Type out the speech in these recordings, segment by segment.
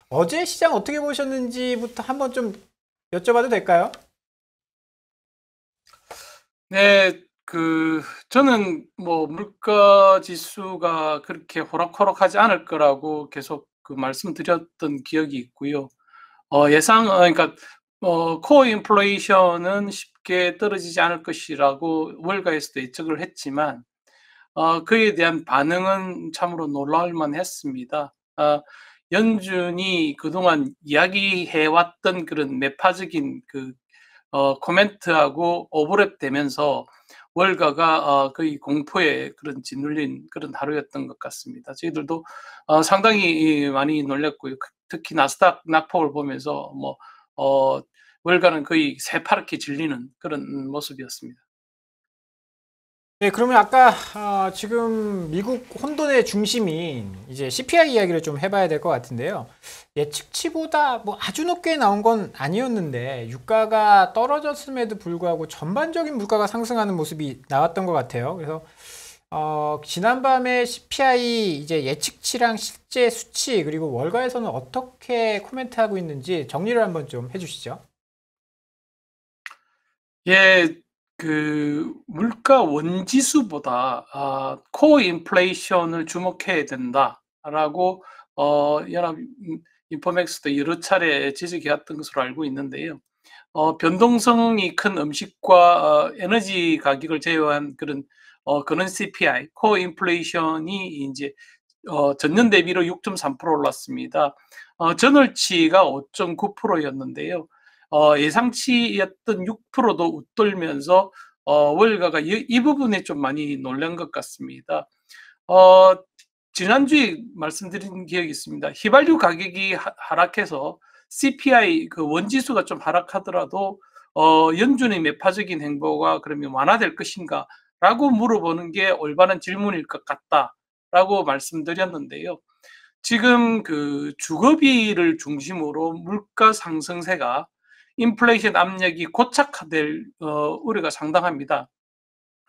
어제 시장 어떻게 보셨는지부터 한번 좀 여쭤봐도 될까요? 네, 저는 뭐 물가 지수가 그렇게 호락호락하지 않을 거라고 계속 말씀드렸던 기억이 있고요. 그러니까, 코어 인플레이션은 쉽게 떨어지지 않을 것이라고 월가에서도 예측을 했지만, 그에 대한 반응은 참으로 놀라울 만했습니다. 연준이 그동안 이야기해왔던 그런 매파적인 코멘트하고 오버랩되면서 월가가 거의 공포에 그런 짓눌린 그런 하루였던 것 같습니다. 저희들도 상당히 많이 놀랐고요. 특히 나스닥 낙폭을 보면서 어, 월가는 거의 새파랗게 질리는 그런 모습이었습니다. 네, 그러면 아까 지금 미국 혼돈의 중심인 이제 CPI 이야기를 좀 해봐야 될 것 같은데요. 예측치보다 뭐 아주 높게 나온 건 아니었는데 유가가 떨어졌음에도 불구하고 전반적인 물가가 상승하는 모습이 나왔던 것 같아요. 그래서 지난밤에 CPI 이제 예측치랑 실제 수치 그리고 월가에서는 어떻게 코멘트하고 있는지 정리를 한번 좀 해주시죠. 예, 물가 원지수보다 코어 인플레이션을 주목해야 된다라고 연합 인포맥스도 여러 차례 지적해왔던 것으로 알고 있는데요. 변동성이 큰 음식과 에너지 가격을 제외한 그런 CPI, 코어 인플레이션이 이제 전년 대비로 6.3% 올랐습니다. 전월치가 5.9%였는데요. 예상치였던 6%도 웃돌면서 월가가 이 부분에 좀 많이 놀란 것 같습니다. 어, 지난주에 말씀드린 기억이 있습니다. 휘발유 가격이 하락해서 CPI 그 원지수가 좀 하락하더라도 연준의 매파적인 행보가 그러면 완화될 것인가? 라고 물어보는 게 올바른 질문일 것 같다라고 말씀드렸는데요. 지금 주거비를 중심으로 물가 상승세가 인플레이션 압력이 고착화될 우려가 상당합니다.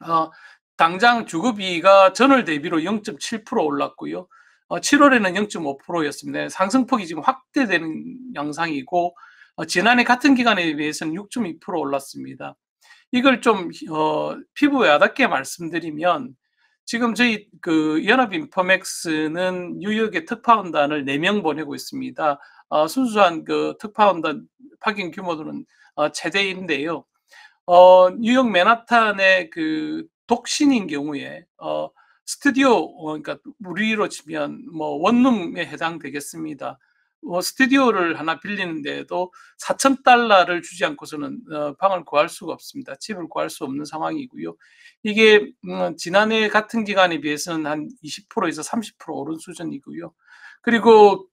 어, 당장 주거비가 전월 대비로 0.7% 올랐고요. 7월에는 0.5%였습니다. 상승폭이 지금 확대되는 양상이고 지난해 같은 기간에 비해서는 6.2% 올랐습니다. 이걸 좀 피부에 와닿게 말씀드리면 지금 저희 연합 인포맥스는 뉴욕의 특파원단을 4명 보내고 있습니다. 순수한 특파원단 파견 규모는 최대인데요. 뉴욕 맨하탄의 독신인 경우에 스튜디오 그러니까 우리로 치면 뭐 원룸에 해당되겠습니다. 스튜디오를 하나 빌리는데도 4,000달러를 주지 않고서는 방을 구할 수가 없습니다. 집을 구할 수 없는 상황이고요. 이게 지난해 같은 기간에 비해서는 한 20%에서 30% 오른 수준이고요. 그리고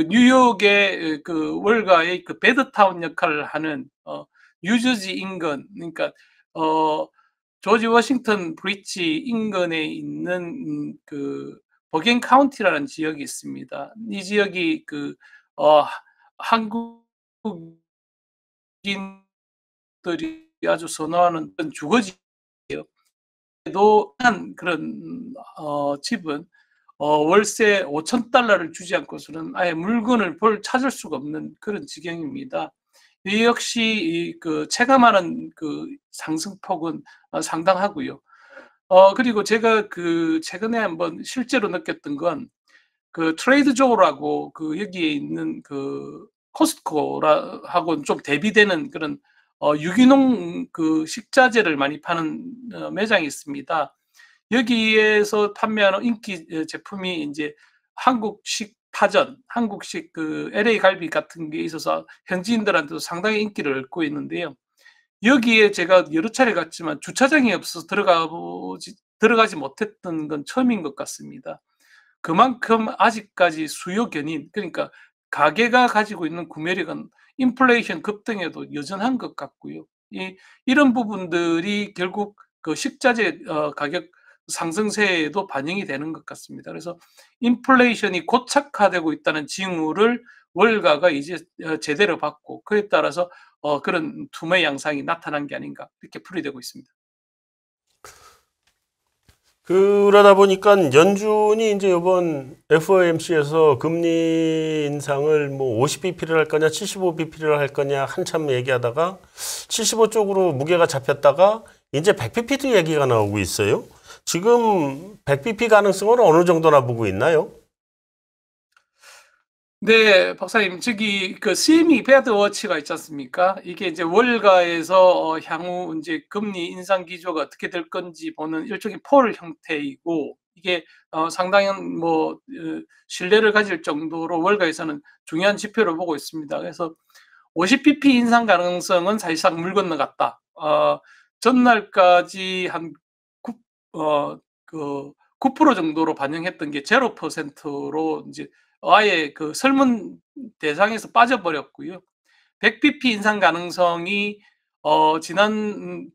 뉴욕의 월가의 베드타운 역할을 하는 뉴저지 인근, 그러니까 어, 조지 워싱턴 브리지 인근에 있는 버겐 카운티라는 지역이 있습니다. 이 지역이 어, 한국인들이 아주 선호하는 주거지예요. 또 한 그런 집은 월세 5천 달러를 주지 않고서는 아예 물건을 찾을 수가 없는 그런 지경입니다. 이 역시 체감하는 상승폭은 상당하고요. 그리고 제가 최근에 한번 실제로 느꼈던 건 트레이드 조라고 여기에 있는 코스트코하고는 좀 대비되는 그런 유기농 식자재를 많이 파는 매장이 있습니다. 여기에서 판매하는 인기 제품이 이제 한국식 파전, 한국식 LA 갈비 같은 게 있어서 현지인들한테도 상당히 인기를 얻고 있는데요. 여기에 제가 여러 차례 갔지만 주차장이 없어서 들어가지 못했던 건 처음인 것 같습니다. 그만큼 아직까지 수요 견인, 그러니까 가게가 가지고 있는 구매력은 인플레이션 급등에도 여전한 것 같고요. 이런 부분들이 결국 식자재 가격 상승세에도 반영이 되는 것 같습니다. 그래서 인플레이션이 고착화되고 있다는 징후를 월가가 이제 제대로 받고 그에 따라서 그런 투매 양상이 나타난 게 아닌가 이렇게 풀이되고 있습니다. 그러다 보니까 연준이 이제 이번 FOMC에서 금리 인상을 뭐 50bp를 할 거냐 75bp를 할 거냐 한참 얘기하다가 75 쪽으로 무게가 잡혔다가 이제 100bp도 얘기가 나오고 있어요. 지금 100bp 가능성은 어느 정도나 보고 있나요? 네, 박사님, 저기 그 CME 배드워치가 있지 않습니까? 이게 이제 월가에서 향후 이제 금리 인상 기조가 어떻게 될 건지 보는 일종의 폴 형태이고, 이게 상당한 신뢰를 가질 정도로 월가에서는 중요한 지표로 보고 있습니다. 그래서 50bp 인상 가능성은 사실상 물 건너갔다. 전날까지 한 9% 정도로 반영했던 게 0%로 이제 아예 그 설문 대상에서 빠져버렸고요. 100bp 인상 가능성이 지난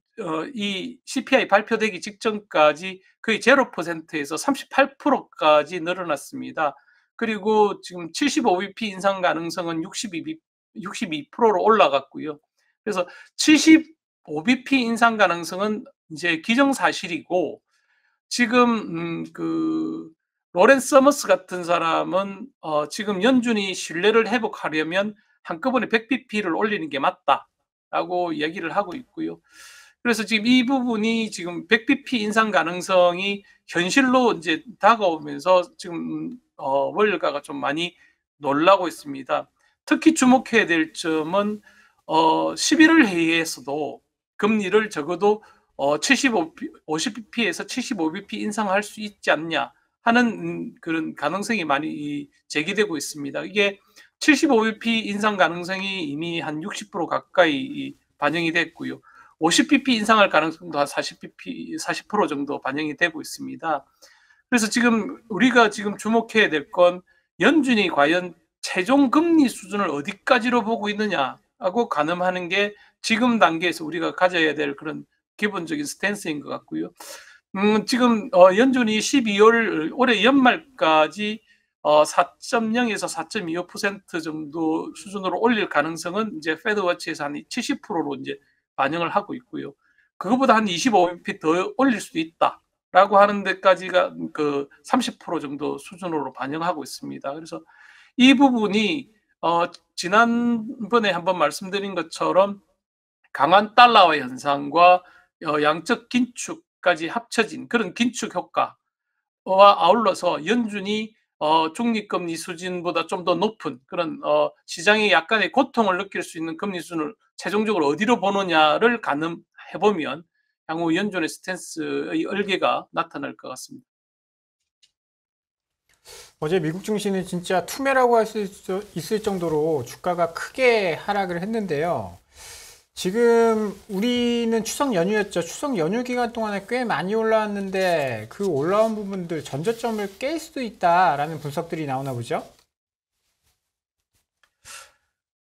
이 CPI 발표되기 직전까지 거의 0%에서 38%까지 늘어났습니다. 그리고 지금 75bp 인상 가능성은 62%로 올라갔고요. 그래서 75bp 인상 가능성은 이제 기정사실이고, 지금 로렌스 서머스 같은 사람은 지금 연준이 신뢰를 회복하려면 한꺼번에 100bp를 올리는 게 맞다라고 얘기를 하고 있고요. 그래서 지금 이 부분이 지금 100bp 인상 가능성이 현실로 이제 다가오면서 지금 월가가 좀 많이 놀라고 있습니다. 특히 주목해야 될 점은 11월 회의에서도 금리를 적어도 50bp에서 75bp 인상할 수 있지 않냐 하는 그런 가능성이 많이 제기되고 있습니다. 이게 75bp 인상 가능성이 이미 한 60% 가까이 반영이 됐고요. 50bp 인상할 가능성도 한 40% 정도 반영이 되고 있습니다. 그래서 지금 우리가 지금 주목해야 될 건 연준이 과연 최종 금리 수준을 어디까지로 보고 있느냐하고 가늠하는 게 지금 단계에서 우리가 가져야 될 그런 기본적인 스탠스인 것 같고요. 지금 연준이 12월 올해 연말까지 4.0에서 4.25% 정도 수준으로 올릴 가능성은 이제 패드워치에서 한 70%로 이제 반영을 하고 있고요. 그거보다 한 25bp 더 올릴 수도 있다라고 하는 데까지가 그 30% 정도 수준으로 반영하고 있습니다. 그래서 이 부분이 지난번에 한번 말씀드린 것처럼 강한 달러화 현상과 양적 긴축까지 합쳐진 그런 긴축 효과와 아울러서 연준이 중립금리 수준보다 좀 더 높은 그런 시장이 약간의 고통을 느낄 수 있는 금리 수준을 최종적으로 어디로 보느냐를 가늠해보면 향후 연준의 스탠스의 얼개가 나타날 것 같습니다. 어제 미국 증시는 진짜 투매라고 할 수 있을 정도로 주가가 크게 하락을 했는데요. 지금 우리는 추석 연휴였죠. 추석 연휴 기간 동안에 꽤 많이 올라왔는데 그 올라온 부분들 전저점을 깰 수도 있다라는 분석들이 나오나 보죠?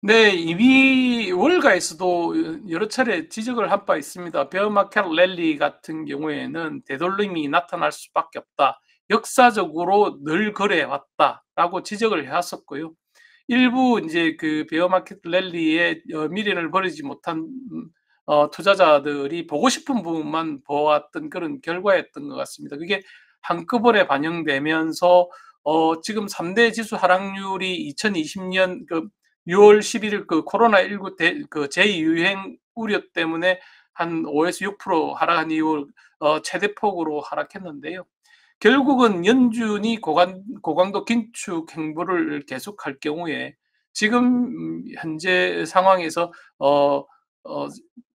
네, 이미 월가에서도 여러 차례 지적을 한 바 있습니다. 베어마켓 랠리 같은 경우에는 되돌림이 나타날 수밖에 없다. 역사적으로 늘 그래 왔다라고 지적을 해왔었고요. 일부 이제 그 베어마켓 랠리에 미련을 버리지 못한 투자자들이 보고 싶은 부분만 보았던 그런 결과였던 것 같습니다. 그게 한꺼번에 반영되면서 지금 3대 지수 하락률이 2020년 6월 11일 그 코로나19 그 제2유행 우려 때문에 한 5에서 6% 하락한 이후 최대폭으로 하락했는데요. 결국은 연준이 고강도 긴축 행보를 계속할 경우에 지금 현재 상황에서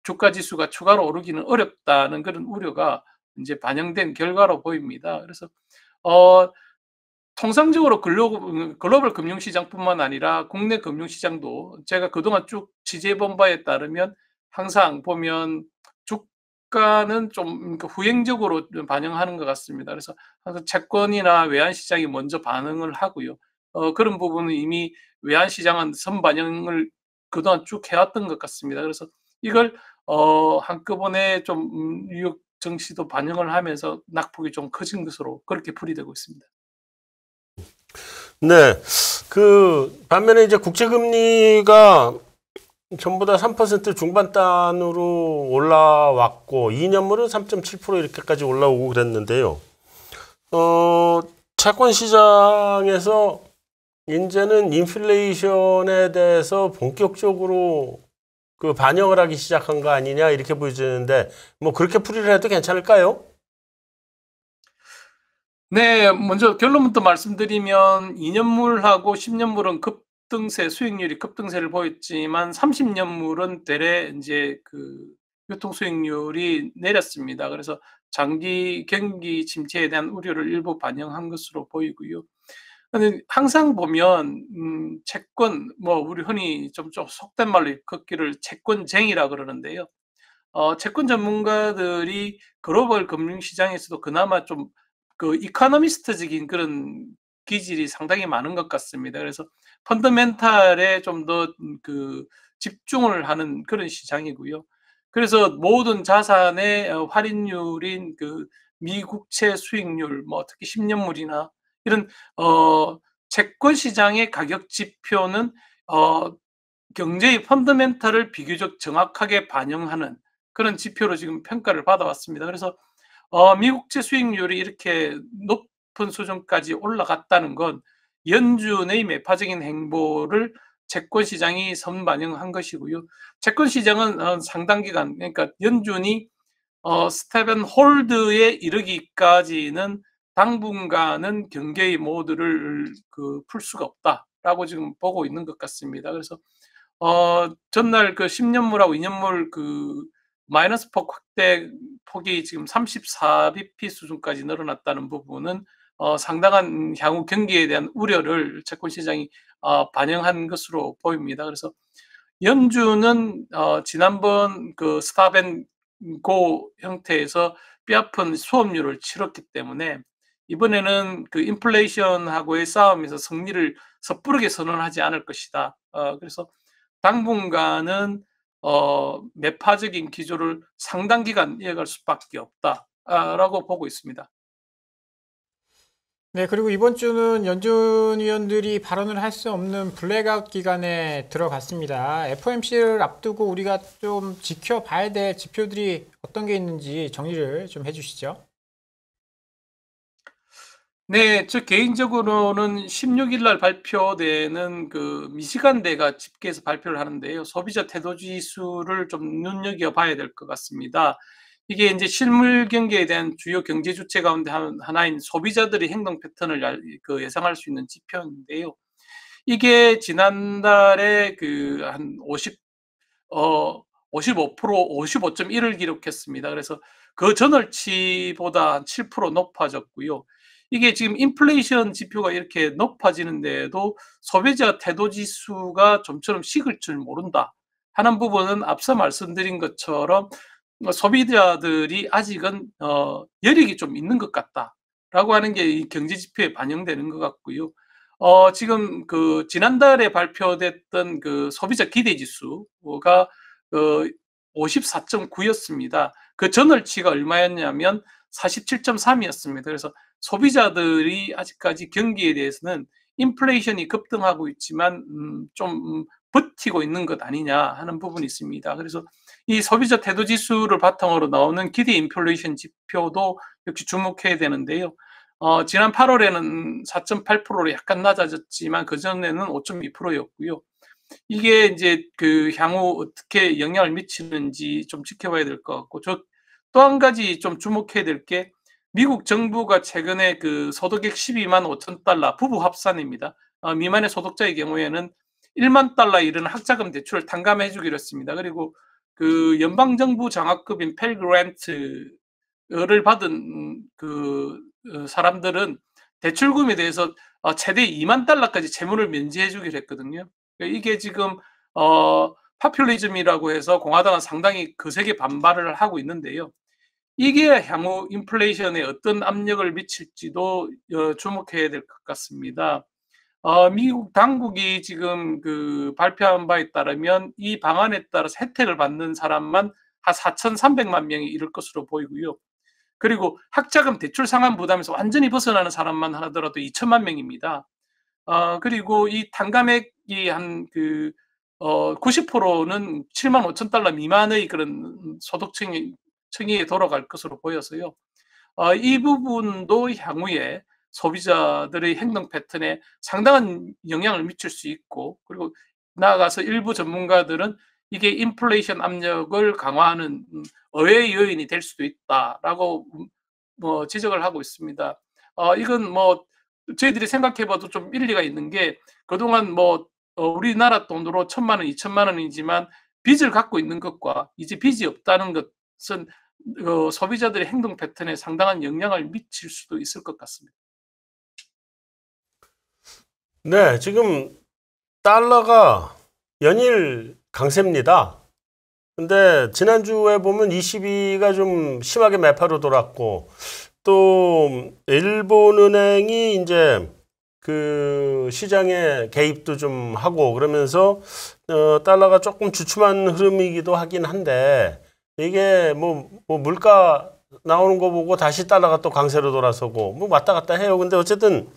주가 지수가 추가로 오르기는 어렵다는 그런 우려가 이제 반영된 결과로 보입니다. 그래서 통상적으로 글로벌 금융시장뿐만 아니라 국내 금융시장도 제가 그동안 쭉 취재해본 바에 따르면 항상 보면 주가는 좀 후행적으로 반영하는 것 같습니다. 그래서 항상 채권이나 외환시장이 먼저 반응을 하고요. 그런 부분은 이미 외환시장은 선반영을 그동안 쭉 해왔던 것 같습니다. 그래서 이걸 한꺼번에 좀 뉴욕 증시도 반영을 하면서 낙폭이 좀 커진 것으로 그렇게 풀이되고 있습니다. 네. 반면에 이제 국채금리가 전부 다 3% 중반단으로 올라왔고, 2년물은 3.7% 이렇게까지 올라오고 그랬는데요. 채권 시장에서 이제는 인플레이션에 대해서 본격적으로 그 반영을 하기 시작한 거 아니냐 이렇게 보여지는데 뭐 그렇게 풀이를 해도 괜찮을까요? 네, 먼저 결론부터 말씀드리면 2년물하고 10년물은 급등세, 수익률이 급등세를 보였지만 30년물은 되레 이제 그 유통 수익률이 내렸습니다. 그래서 장기 경기 침체에 대한 우려를 일부 반영한 것으로 보이고요. 근데 항상 보면 채권 뭐 우리 흔히 좀 속된 말로 걷기를 채권쟁이라 그러는데요. 채권 전문가들이 글로벌 금융 시장에서도 그나마 좀 그 이코노미스트적인 그런 기질이 상당히 많은 것 같습니다. 그래서 펀더멘탈에 좀 더 그 집중을 하는 그런 시장이고요. 그래서 모든 자산의 할인율인 그 미국채 수익률, 뭐 특히 10년물이나 이런 채권 시장의 가격 지표는 어 경제의 펀더멘탈을 비교적 정확하게 반영하는 그런 지표로 지금 평가를 받아왔습니다. 그래서 미국채 수익률이 이렇게 높은 수준까지 올라갔다는 건 연준의 매파적인 행보를 채권 시장이 선반영한 것이고요. 채권 시장은 상당 기간, 그러니까 연준이 스텝 앤 홀드에 이르기까지는 당분간은 경계의 모드를 풀 수가 없다라고 지금 보고 있는 것 같습니다. 그래서 전날 그 10년물하고 2년물 그 마이너스 폭 확대 폭이 지금 34bp 수준까지 늘어났다는 부분은 상당한 향후 경기에 대한 우려를 채권 시장이 반영한 것으로 보입니다. 그래서 연준은 지난번 그 스탑 앤 고 형태에서 뼈아픈 수업료를 치렀기 때문에 이번에는 그 인플레이션하고의 싸움에서 승리를 섣부르게 선언하지 않을 것이다. 그래서 당분간은 매파적인 기조를 상당 기간 이어갈 수밖에 없다라고 보고 있습니다. 네, 그리고 이번 주는 연준 위원들이 발언을 할 수 없는 블랙아웃 기간에 들어갔습니다. FOMC를 앞두고 우리가 좀 지켜봐야 될 지표들이 어떤 게 있는지 정리를 좀 해주시죠. 네, 저 개인적으로는 16일 날 발표되는 그 미시간대가 집계해서 발표를 하는데요. 소비자 태도 지수를 좀 눈여겨봐야 될 것 같습니다. 이게 이제 실물 경제에 대한 주요 경제 주체 가운데 하나인 소비자들의 행동 패턴을 예상할 수 있는 지표인데요. 이게 지난달에 그 한 55%, 55.1을 기록했습니다. 그래서 그 전월치보다 한 7% 높아졌고요. 이게 지금 인플레이션 지표가 이렇게 높아지는데도 소비자 태도 지수가 좀처럼 식을 줄 모른다 하는 부분은 앞서 말씀드린 것처럼 소비자들이 아직은 여력이 좀 있는 것 같다라고 하는 게 이 경제 지표에 반영되는 것 같고요. 지금 그 지난달에 발표됐던 그 소비자 기대 지수가 54.9였습니다. 그 전월치가 얼마였냐면 47.3이었습니다. 그래서 소비자들이 아직까지 경기에 대해서는 인플레이션이 급등하고 있지만 좀 버티고 있는 것 아니냐 하는 부분이 있습니다. 그래서 이 소비자 태도 지수를 바탕으로 나오는 기대 인플레이션 지표도 역시 주목해야 되는데요. 지난 8월에는 4.8%로 약간 낮아졌지만 그전에는 5.2%였고요. 이게 이제 그 향후 어떻게 영향을 미치는지 좀 지켜봐야 될 것 같고, 또 한 가지 좀 주목해야 될 게 미국 정부가 최근에 그 소득액 12만 5천 달러 부부 합산입니다. 미만의 소득자의 경우에는 1만 달러 이르는 학자금 대출을 탕감해 주기로 했습니다. 그리고 그 연방정부 장학금인 펠 그랜트를 받은 그 사람들은 대출금에 대해서 최대 2만 달러까지 채무를 면제해 주기로 했거든요. 이게 지금 파퓰리즘이라고 해서 공화당은 상당히 거세게 반발을 하고 있는데요. 이게 향후 인플레이션에 어떤 압력을 미칠지도 주목해야 될 것 같습니다. 미국 당국이 지금 그 발표한 바에 따르면 이 방안에 따라서 혜택을 받는 사람만 한 4,300만 명이 이를 것으로 보이고요. 그리고 학자금 대출 상환 부담에서 완전히 벗어나는 사람만 하더라도 2천만 명입니다. 그리고 이 탕감액이 한 90%는 7만 5천 달러 미만의 그런 소득층에 돌아갈 것으로 보여서요. 이 부분도 향후에 소비자들의 행동 패턴에 상당한 영향을 미칠 수 있고, 그리고 나아가서 일부 전문가들은 이게 인플레이션 압력을 강화하는 의외의 요인이 될 수도 있다라고 뭐 지적을 하고 있습니다. 이건 뭐 저희들이 생각해봐도 좀 일리가 있는 게, 그동안 뭐 우리나라 돈으로 1,000만 원, 2,000만 원이지만 빚을 갖고 있는 것과 이제 빚이 없다는 것은 소비자들의 행동 패턴에 상당한 영향을 미칠 수도 있을 것 같습니다. 네, 지금 달러가 연일 강세입니다. 근데 지난주에 보면 22가 좀 심하게 매파로 돌았고, 또 일본은행이 이제 그 시장에 개입도 좀 하고 그러면서 달러가 조금 주춤한 흐름이기도 하긴 한데, 이게 뭐 물가 나오는 거 보고 다시 달러가 또 강세로 돌아서고 뭐 왔다 갔다 해요. 근데 어쨌든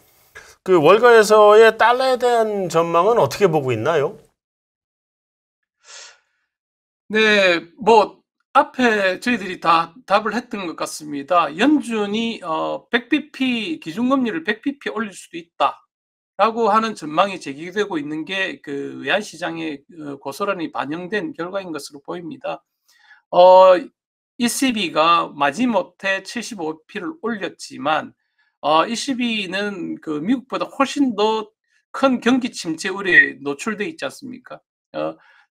그 월가에서의 달러에 대한 전망은 어떻게 보고 있나요? 네, 뭐 앞에 저희들이 다 답을 했던 것 같습니다. 연준이 100bp 기준금리를 100bp 올릴 수도 있다라고 하는 전망이 제기되고 있는 게 그 외환시장에 고스란히 반영된 결과인 것으로 보입니다. ECB가 마지못해 75bp를 올렸지만 ECB는 그 미국보다 훨씬 더 큰 경기 침체 우려에 노출돼 있지 않습니까?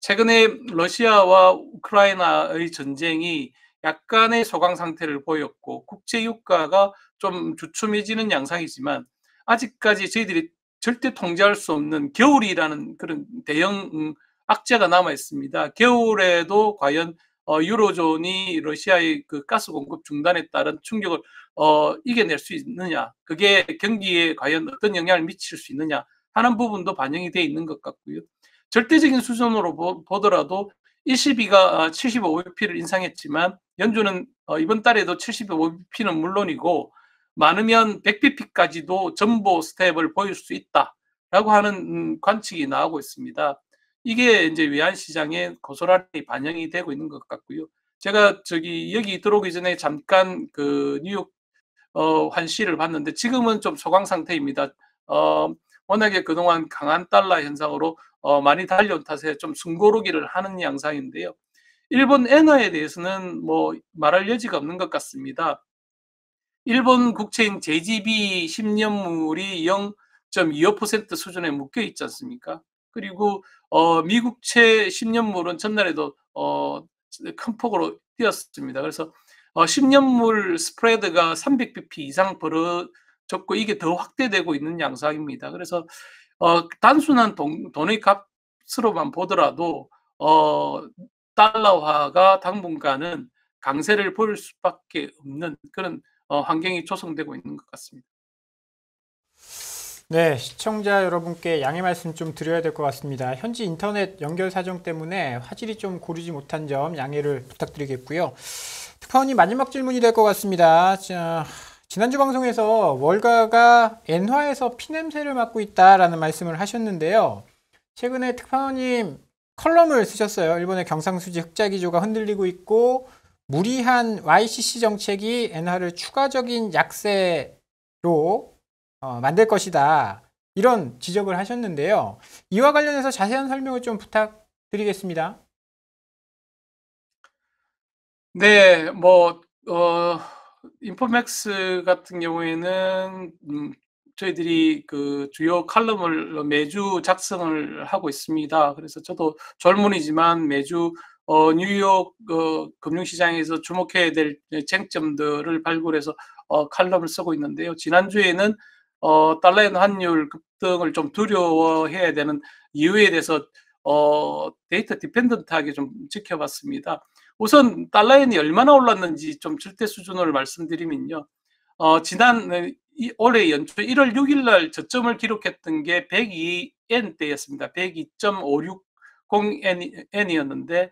최근에 러시아와 우크라이나의 전쟁이 약간의 소강 상태를 보였고 국제 유가가 좀 주춤해지는 양상이지만, 아직까지 저희들이 절대 통제할 수 없는 겨울이라는 그런 대형 악재가 남아 있습니다. 겨울에도 과연 유로존이 러시아의 그 가스 공급 중단에 따른 충격을 이겨낼 수 있느냐, 그게 경기에 과연 어떤 영향을 미칠 수 있느냐 하는 부분도 반영이 되어 있는 것 같고요. 절대적인 수준으로 보더라도 ECB가 75bp를 인상했지만 연준은 이번 달에도 75bp는 물론이고 많으면 100bp까지도 전보 스텝을 보일 수 있다라고 하는 관측이 나오고 있습니다. 이게 이제 외환 시장에 고스란히 반영이 되고 있는 것 같고요. 제가 여기 들어오기 전에 잠깐 그 뉴욕 환시를 봤는데 지금은 좀 소강 상태입니다. 워낙에 그동안 강한 달러 현상으로 많이 달려온 탓에 좀 숨고르기를 하는 양상인데요. 일본 엔화에 대해서는 뭐 말할 여지가 없는 것 같습니다. 일본 국채인 JGB 10년물이 0.25% 수준에 묶여 있지 않습니까? 그리고 미국채 10년물은 전날에도 큰 폭으로 뛰었습니다. 그래서 10년물 스프레드가 300bp 이상 벌어졌고 이게 더 확대되고 있는 양상입니다. 그래서 단순한 돈의 값으로만 보더라도 달러화가 당분간은 강세를 보일 수밖에 없는 그런 환경이 조성되고 있는 것 같습니다. 네, 시청자 여러분께 양해 말씀 좀 드려야 될 것 같습니다. 현지 인터넷 연결 사정 때문에 화질이 좀 고르지 못한 점 양해를 부탁드리겠고요. 특파원님 마지막 질문이 될 것 같습니다. 자, 지난주 방송에서 월가가 엔화에서 피냄새를 맡고 있다라는 말씀을 하셨는데요. 최근에 특파원님 컬럼을 쓰셨어요. 일본의 경상수지 흑자 기조가 흔들리고 있고 무리한 YCC 정책이 엔화를 추가적인 약세로 만들 것이다. 이런 지적을 하셨는데요. 이와 관련해서 자세한 설명을 좀 부탁드리겠습니다. 네, 뭐 인포맥스 같은 경우에는 저희들이 그 주요 칼럼을 매주 작성을 하고 있습니다. 그래서 저도 젊은이지만 매주 뉴욕 금융시장에서 주목해야 될 쟁점들을 발굴해서 칼럼을 쓰고 있는데요. 지난주에는 달러엔 환율 급등을 좀 두려워해야 되는 이유에 대해서 데이터 디펜던트하게 좀 지켜봤습니다. 우선 달러엔이 얼마나 올랐는지 좀 절대 수준으로 말씀드리면요. 지난 올해 연초 1월 6일 날 저점을 기록했던 게 102엔대였습니다. 102.560엔이었는데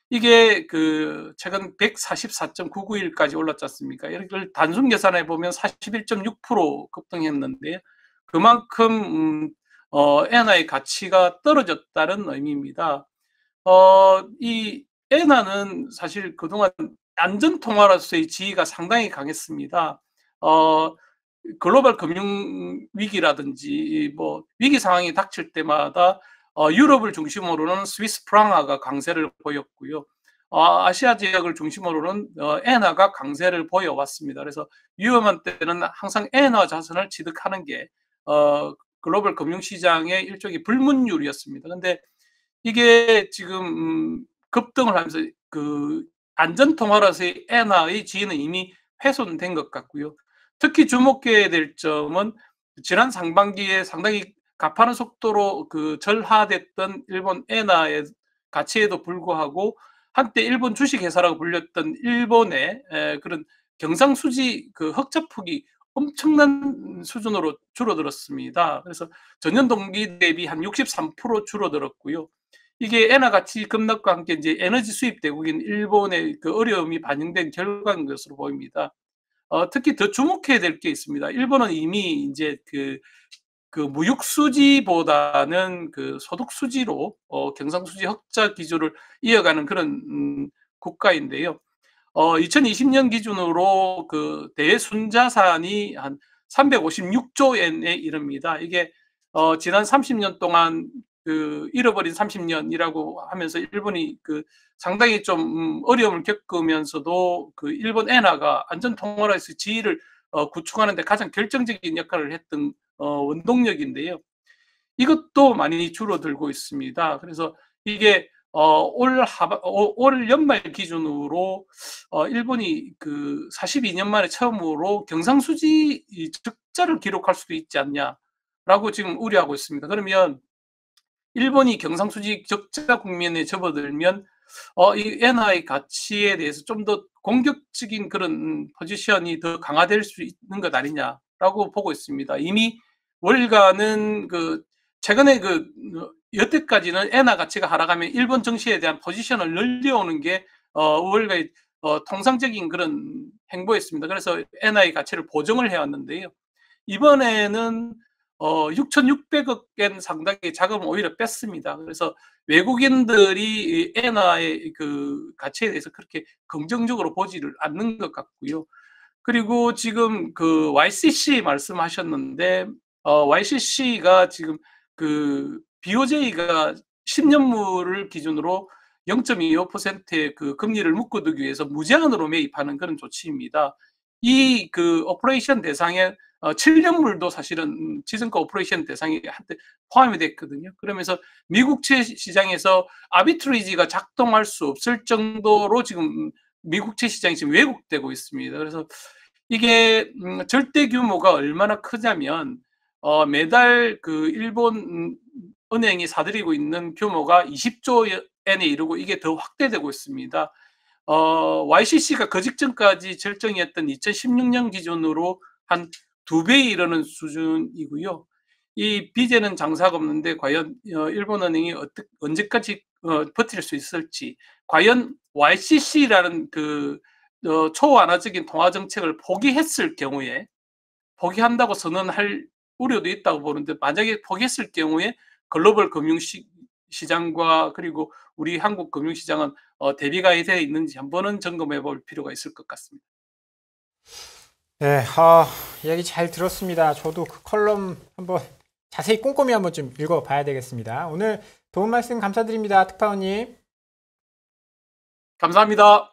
이게 그 최근 144.991까지 올랐지 않습니까? 이걸 단순 계산해 보면 41.6% 급등했는데 그만큼 엔화의 가치가 떨어졌다는 의미입니다. 이 엔화는 사실 그동안 안전통화로서의 지위가 상당히 강했습니다. 글로벌 금융 위기라든지 뭐 위기 상황이 닥칠 때마다 유럽을 중심으로는 스위스 프랑하가 강세를 보였고요. 아시아 지역을 중심으로는 엔화가 강세를 보여왔습니다. 그래서 위험한 때는 항상 엔화 자산을 취득하는 게 글로벌 금융시장의 일종의 불문율이었습니다. 근데 이게 지금 급등을 하면서 그 안전통화라서의 엔화의 지위는 이미 훼손된 것 같고요. 특히 주목해야 될 점은 지난 상반기에 상당히 가파른 속도로 그 절하됐던 일본 엔화의 가치에도 불구하고 한때 일본 주식회사라고 불렸던 일본의 그런 경상수지 그 흑자폭이 엄청난 수준으로 줄어들었습니다. 그래서 전년 동기 대비 한 63% 줄어들었고요. 이게 엔화 가치 급락과 함께 이제 에너지 수입 대국인 일본의 그 어려움이 반영된 결과인 것으로 보입니다. 특히 더 주목해야 될 게 있습니다. 일본은 이미 이제 그 무역 수지보다는 그 소득 수지로 경상수지 흑자 기조를 이어가는 그런 국가인데요. 2020년 기준으로 그 대순자산이 한 356조 엔에 이릅니다. 이게 지난 30년 동안 그 잃어버린 30년이라고 하면서 일본이 그 상당히 좀 어려움을 겪으면서도 그 일본 엔화가 안전통화로서 지위를 구축하는 데 가장 결정적인 역할을 했던 원동력인데요. 이것도 많이 줄어들고 있습니다. 그래서 이게 올 연말 기준으로 일본이 그 42년 만에 처음으로 경상수지 적자를 기록할 수도 있지 않냐라고 지금 우려하고 있습니다. 그러면 일본이 경상수지 적자 국면에 접어들면 이 엔화의 가치에 대해서 좀 더 공격적인 그런 포지션이 더 강화될 수 있는 것 아니냐라고 보고 있습니다. 이미 월가는 그 최근에 그 여태까지는 엔화 가치가 하락하면 일본 증시에 대한 포지션을 늘려오는 게 월가의 통상적인 그런 행보였습니다. 그래서 엔화의 가치를 보정을 해왔는데요. 이번에는 6,600억 엔 상당의 자금을 오히려 뺐습니다. 그래서 외국인들이 엔화의 그 가치에 대해서 그렇게 긍정적으로 보지를 않는 것 같고요. 그리고 지금 그 YCC 말씀하셨는데 YCC가 지금 그 BOJ가 10년물을 기준으로 0.25%의 그 금리를 묶어두기 위해서 무제한으로 매입하는 그런 조치입니다. 이 그 오퍼레이션 대상에 7년물도 사실은 지정가 오퍼레이션 대상에 한때 포함이 됐거든요. 그러면서 미국채 시장에서 아비트리지가 작동할 수 없을 정도로 지금 미국채 시장이 지금 왜곡되고 있습니다. 그래서 이게 절대 규모가 얼마나 크냐면 매달 그 일본 은행이 사들이고 있는 규모가 20조 엔에 이르고 이게 더 확대되고 있습니다. YCC가 그 직전까지 절정이었던 2016년 기준으로 한 2배에 이르는 수준이고요. 이 빚에는 장사가 없는데 과연 일본은행이 언제까지 버틸 수 있을지, 과연 YCC라는 그 초완화적인 통화 정책을 포기했을 경우에, 포기한다고 선언할 우려도 있다고 보는데, 만약에 포기했을 경우에 글로벌 금융시장과 그리고 우리 한국 금융시장은 대비가 되어 있는지 한번은 점검해 볼 필요가 있을 것 같습니다. 네, 이야기 잘 들었습니다. 저도 그 컬럼 한번 자세히 꼼꼼히 한번 좀 읽어봐야 되겠습니다. 오늘 도움 말씀 감사드립니다. 특파원님. 감사합니다.